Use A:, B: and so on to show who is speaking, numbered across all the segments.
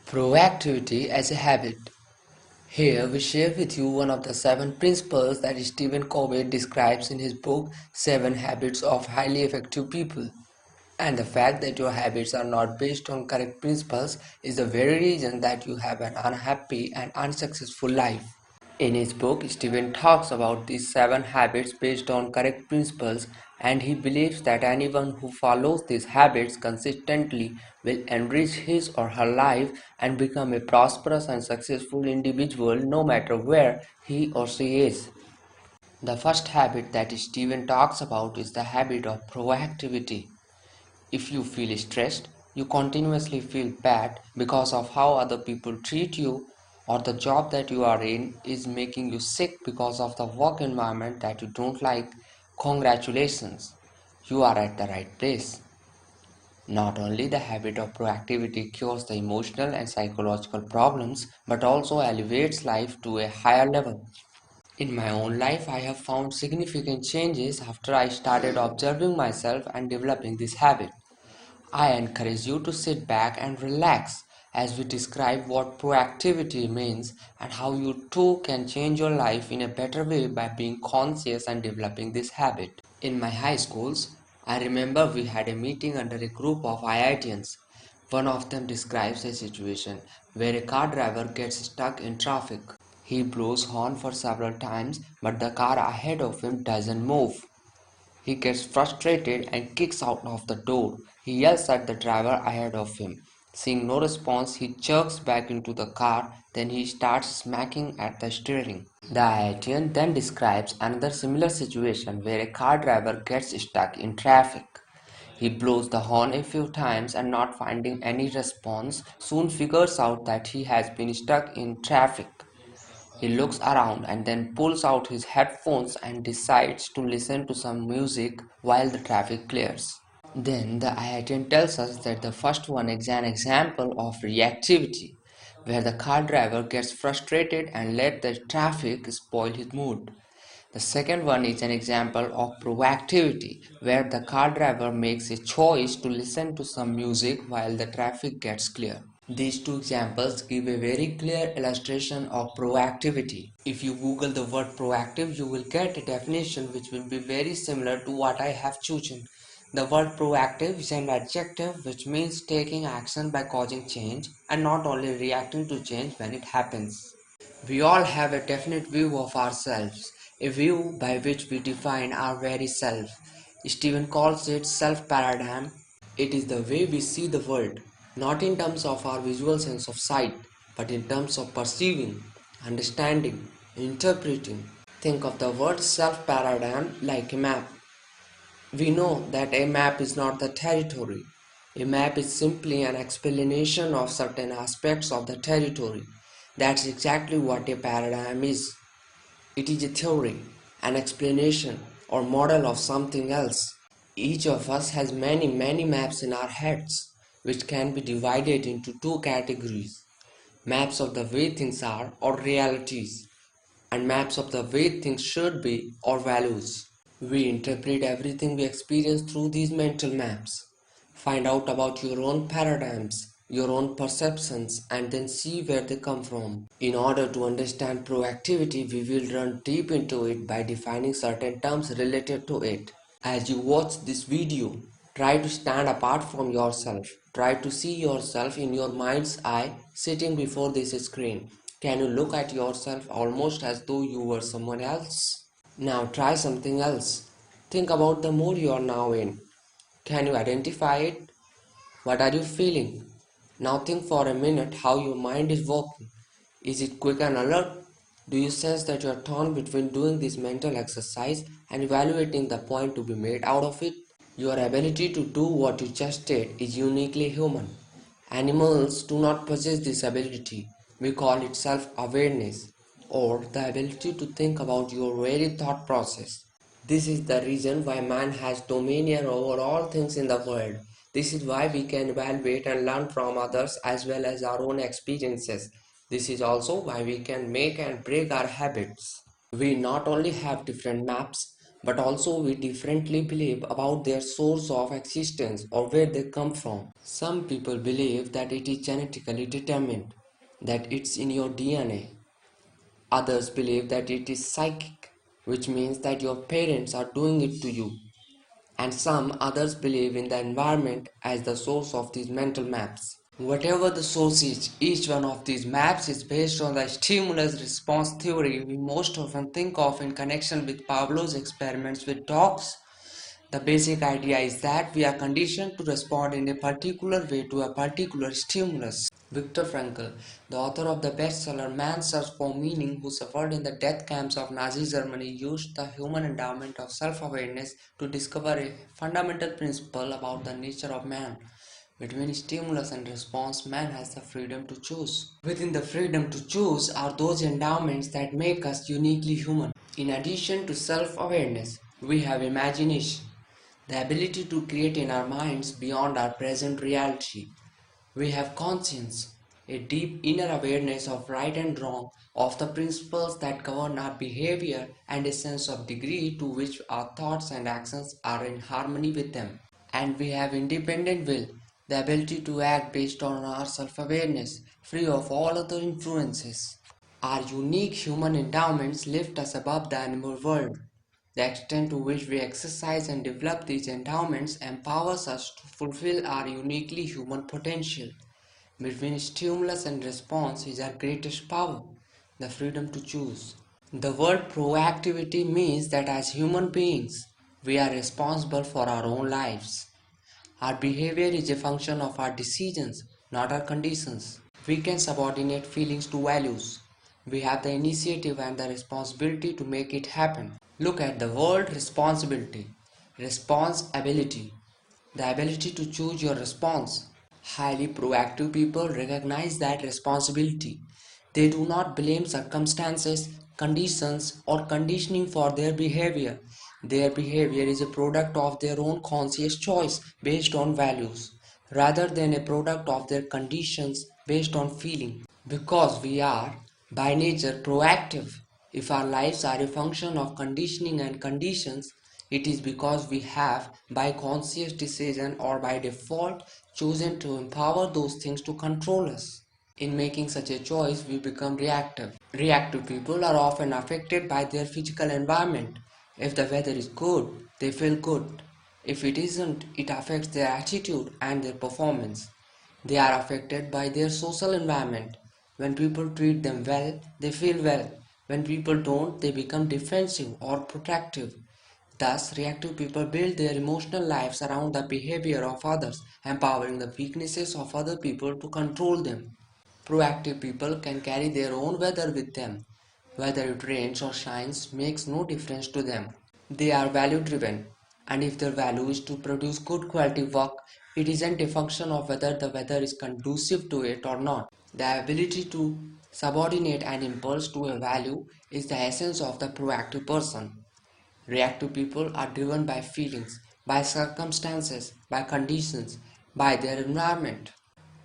A: Proactivity as a habit. Here we share with you one of the 7 principles that Stephen Covey describes in his book 7 Habits of Highly Effective People. And the fact that your habits are not based on correct principles is the very reason that you have an unhappy and unsuccessful life. In his book, Stephen talks about these 7 habits based on correct principles, and he believes that anyone who follows these habits consistently will enrich his or her life and become a prosperous and successful individual no matter where he or she is. The first habit that Stephen talks about is the habit of proactivity. If you feel stressed, you continuously feel bad because of how other people treat you, or the job that you are in is making you sick because of the work environment that you don't like, congratulations, you are at the right place. Not only the habit of proactivity cures the emotional and psychological problems, but also elevates life to a higher level. In my own life, I have found significant changes after I started observing myself and developing this habit. I encourage you to sit back and relax as we describe what proactivity means and how you too can change your life in a better way by being conscious and developing this habit. In my high schools, I remember we had a meeting under a group of IITians. One of them describes a situation where a car driver gets stuck in traffic. He blows horn for several times, but the car ahead of him doesn't move. He gets frustrated and kicks out of the door. He yells at the driver ahead of him. Seeing no response, he jerks back into the car, then he starts smacking at the steering. The IITian then describes another similar situation where a car driver gets stuck in traffic. He blows the horn a few times and not finding any response, soon figures out that he has been stuck in traffic. He looks around and then pulls out his headphones and decides to listen to some music while the traffic clears. Then the IITian tells us that the first one is an example of reactivity, where the car driver gets frustrated and let the traffic spoil his mood. The second one is an example of proactivity, where the car driver makes a choice to listen to some music while the traffic gets clear. These two examples give a very clear illustration of proactivity. If you Google the word proactive, you will get a definition which will be very similar to what I have chosen. The word proactive is an adjective which means taking action by causing change and not only reacting to change when it happens. We all have a definite view of ourselves, a view by which we define our very self. Stephen calls it self-paradigm. It is the way we see the world, not in terms of our visual sense of sight, but in terms of perceiving, understanding, interpreting. Think of the word self-paradigm like a map. We know that a map is not the territory. A map is simply an explanation of certain aspects of the territory. That's exactly what a paradigm is. It is a theory, an explanation, or model of something else. Each of us has many maps in our heads, which can be divided into two categories: maps of the way things are or realities, and maps of the way things should be or values. We interpret everything we experience through these mental maps. Find out about your own paradigms, your own perceptions, and then see where they come from. In order to understand proactivity, we will run deep into it by defining certain terms related to it. As you watch this video, try to stand apart from yourself. Try to see yourself in your mind's eye sitting before this screen. Can you look at yourself almost as though you were someone else? Now try something else. Think about the mood you are now in. Can you identify it? What are you feeling? Now think for a minute how your mind is working. Is it quick and alert? Do you sense that you are torn between doing this mental exercise and evaluating the point to be made out of it? Your ability to do what you just did is uniquely human. Animals do not possess this ability. We call it self-awareness, or the ability to think about your very thought process. This is the reason why man has dominion over all things in the world. This is why we can evaluate and learn from others as well as our own experiences. This is also why we can make and break our habits. We not only have different maps, but also we differently believe about their source of existence or where they come from. Some people believe that it is genetically determined, that it's in your DNA. Others believe that it is psychic, which means that your parents are doing it to you. And some others believe in the environment as the source of these mental maps. Whatever the source is, each one of these maps is based on the stimulus response theory we most often think of in connection with Pavlov's experiments with dogs. The basic idea is that we are conditioned to respond in a particular way to a particular stimulus. Viktor Frankl, the author of the bestseller Man's Search for Meaning, who suffered in the death camps of Nazi Germany, used the human endowment of self-awareness to discover a fundamental principle about the nature of man. Between stimulus and response, man has the freedom to choose. Within the freedom to choose are those endowments that make us uniquely human. In addition to self-awareness, we have imagination, the ability to create in our minds beyond our present reality. We have conscience, a deep inner awareness of right and wrong, of the principles that govern our behavior, and a sense of degree to which our thoughts and actions are in harmony with them. And we have independent will, the ability to act based on our self-awareness, free of all other influences. Our unique human endowments lift us above the animal world. The extent to which we exercise and develop these endowments empowers us to fulfill our uniquely human potential. Between stimulus and response is our greatest power, the freedom to choose. The word proactivity means that as human beings, we are responsible for our own lives. Our behavior is a function of our decisions, not our conditions. We can subordinate feelings to values. We have the initiative and the responsibility to make it happen. Look at the word responsibility. Responsibility. The ability to choose your response. Highly proactive people recognize that responsibility. They do not blame circumstances, conditions, or conditioning for their behavior. Their behavior is a product of their own conscious choice based on values, rather than a product of their conditions based on feeling. Because we are, by nature, proactive. If our lives are a function of conditioning and conditions, it is because we have, by conscious decision or by default, chosen to empower those things to control us. In making such a choice, we become reactive. Reactive people are often affected by their physical environment. If the weather is good, they feel good. If it isn't, it affects their attitude and their performance. They are affected by their social environment. When people treat them well, they feel well. When people don't, they become defensive or protective. Thus, reactive people build their emotional lives around the behavior of others, empowering the weaknesses of other people to control them. Proactive people can carry their own weather with them. Whether it rains or shines makes no difference to them. They are value driven, and if their value is to produce good quality work, it isn't a function of whether the weather is conducive to it or not. The ability to subordinate an impulse to a value is the essence of the proactive person. Reactive people are driven by feelings, by circumstances, by conditions, by their environment.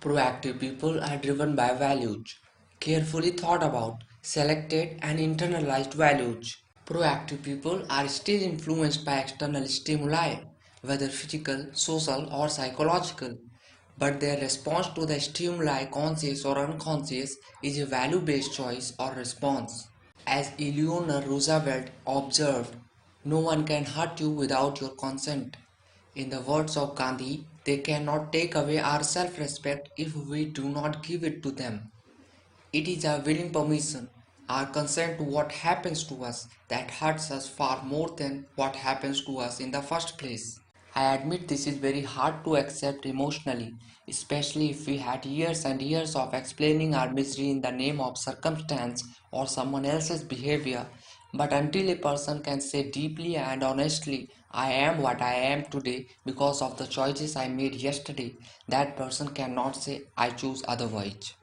A: Proactive people are driven by values, carefully thought about, selected, and internalized values. Proactive people are still influenced by external stimuli, whether physical, social, or psychological, but their response to the stimuli, conscious or unconscious, is a value based choice or response. As Eleanor Roosevelt observed, no one can hurt you without your consent. In the words of Gandhi, they cannot take away our self respect if we do not give it to them. It is our willing permission, our consent to what happens to us that hurts us far more than what happens to us in the first place. I admit this is very hard to accept emotionally, especially if we had years and years of explaining our misery in the name of circumstance or someone else's behavior. But until a person can say deeply and honestly, I am what I am today because of the choices I made yesterday, that person cannot say, I choose otherwise.